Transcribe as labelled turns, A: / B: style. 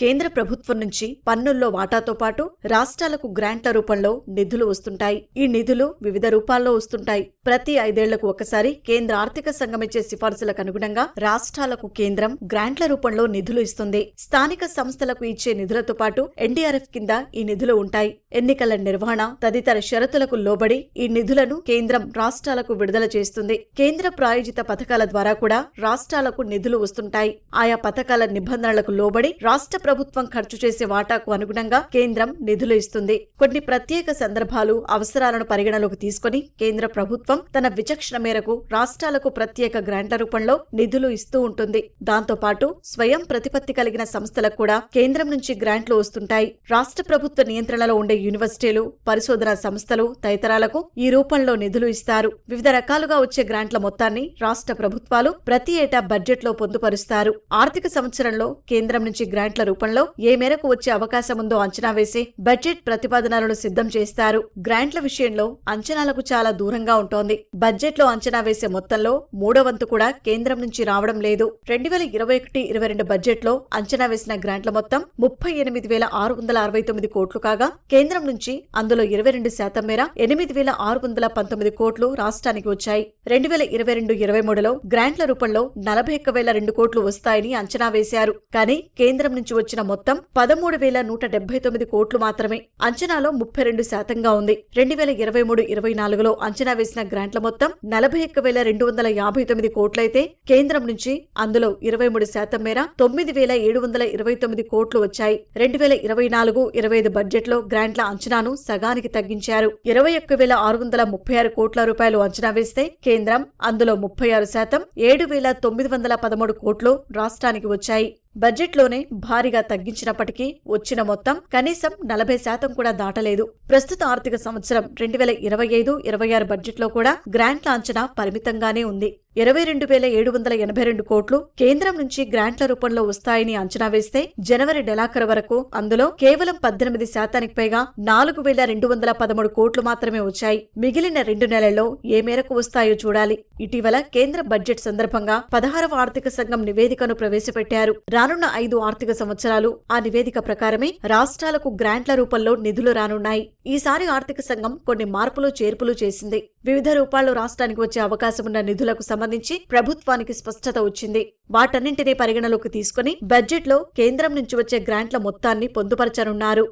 A: కేంద్ర ప్రభుత్వం నుంచి పన్నుల్లో వాటాతో పాటు రాష్ట్రాలకు గ్రాంట్ల రూపంలో నిధులు వస్తుంటాయి. ఈ నిధులు వివిధ రూపాల్లో వస్తుంటాయి. ప్రతి 5 ఏళ్లకు ఒకసారి కేంద్ర ఆర్థిక సంఘం ఇచ్చే సిఫార్సులకు అనుగుణంగా రాష్ట్రాలకు కేంద్రం గ్రాంట్ల రూపంలో నిధులు ఇస్తుంది. స్థానిక సంస్థలకు ఇచ్చే నిధులతో పాటు ఎన్డీఆర్ఎఫ్ కింద ఈ నిధులు ఉంటాయి. ఎన్నికల నిర్వహణ తదితర షరతులకు లోబడి ఈ నిధులను కేంద్రం రాష్ట్రాలకు విడుదల చేస్తుంది. కేంద్ర ప్రాయోజిత పథకాల ద్వారా కూడా రాష్ట్రాలకు నిధులు వస్తుంటాయి. ఆయా పథకాల నిబంధనలకు లోబడి రాష్ట్ర ప్రభుత్వం ఖర్చు చేసే వాటాకు అనుగుణంగా కేంద్రం నిధులు ఇస్తుంది. కొన్ని ప్రత్యేక సందర్భాలు, అవసరాలను పరిగణలోకి తీసుకుని కేంద్ర ప్రభుత్వం తన విచక్షణ మేరకు రాష్ట్రాలకు ప్రత్యేక గ్రాంట్ల రూపంలో నిధులు ఇస్తూ ఉంటుంది. దాంతో పాటు స్వయం ప్రతిపత్తి కలిగిన సంస్థలకు కూడా కేంద్రం నుంచి గ్రాంట్లు వస్తుంటాయి. రాష్ట్ర ప్రభుత్వ నియంత్రణలో ఉండే యూనివర్సిటీలు, పరిశోధనా సంస్థలు తదితరాలకు ఈ రూపంలో నిధులు ఇస్తారు. వివిధ రకాలుగా వచ్చే గ్రాంట్ల మొత్తాన్ని రాష్ట్ర ప్రభుత్వాలు ప్రతి ఏటా బడ్జెట్లో పొందుపరుస్తారు. ఆర్థిక సంవత్సరంలో కేంద్రం నుంచి గ్రాంట్ల రూపంలో ఏ మేరకు వచ్చే అవకాశం ఉందో అంచనా వేసి బడ్జెట్ ప్రతిపాదనలను సిద్ధం చేస్తారు. గ్రాంట్ల విషయంలో అంచనాలకు చాలా దూరంగా ఉంటోంది. బడ్జెట్లో అంచనా వేసే మొత్తంలో 3వ వంతు కూడా కేంద్రం నుంచి రావడం లేదు. 2021-22 బడ్జెట్లో అంచనా వేసిన గ్రాంట్ల మొత్తం 38,669 కోట్లు కాగా కేంద్రం నుంచి అందులో 22% మేర 8,619 కోట్లు రాష్ట్రానికి వచ్చాయి. 2022-23లో గ్రాంట్ల రూపంలో 41,002 కోట్లు వస్తాయని అంచనా వేశారు. కానీ కేంద్రం నుంచి వచ్చిన మొత్తం 13,179 కోట్లు మాత్రమే. అంచనాలో 32% ఉంది. 2023-24లో అంచనా వేసిన గ్రాంట్ల మొత్తం 41,259 కోట్లయితే కేంద్రం నుంచి అందులో 23% మేర 9,729 కోట్లు వచ్చాయి. 2024-25 బడ్జెట్లో గ్రాంట్ల అంచనాను సగానికి తగ్గించారు. 21,636 కోట్ల రూపాయలు అంచనా వేస్తే కేంద్రం అందులో 36% 7,913 కోట్లు రాష్ట్రానికి వచ్చాయి. బడ్జెట్లోనే భారీగా తగ్గించినప్పటికీ వచ్చిన మొత్తం కనీసం 40% కూడా దాటలేదు. ప్రస్తుత ఆర్థిక సంవత్సరం 2025-26 బడ్జెట్లో కూడా గ్రాంట్ల అంచనా పరిమితంగానే ఉంది. 22,782 కోట్లు కేంద్రం నుంచి గ్రాంట్ల రూపంలో వస్తాయని అంచనా వేస్తే జనవరి నెలాఖరు వరకు అందులో కేవలం 18% పైగా 4,213 కోట్లు మాత్రమే వచ్చాయి. మిగిలిన 2 నెలల్లో ఏ మేరకు వస్తాయో చూడాలి. ఇటీవల కేంద్ర బడ్జెట్ సందర్భంగా 16వ ఆర్థిక సంఘం నివేదికను ప్రవేశపెట్టారు. రానున్న 5 ఆర్థిక సంవత్సరాలు ఆ నివేదిక ప్రకారమే రాష్ట్రాలకు గ్రాంట్ల రూపంలో నిధులు రానున్నాయి. ఈసారి ఆర్థిక సంఘం కొన్ని మార్పులు చేర్పులు చేసింది. వివిధ రూపాల్లో రాష్ట్రానికి వచ్చే అవకాశమున్న నిధులకు సంబంధించి ప్రభుత్వానికి స్పష్టత వచ్చింది. వాటన్నింటినీ పరిగణలోకి తీసుకుని బడ్జెట్లో కేంద్రం నుంచి వచ్చే గ్రాంట్ల మొత్తాన్ని పొందుపరచనున్నారు.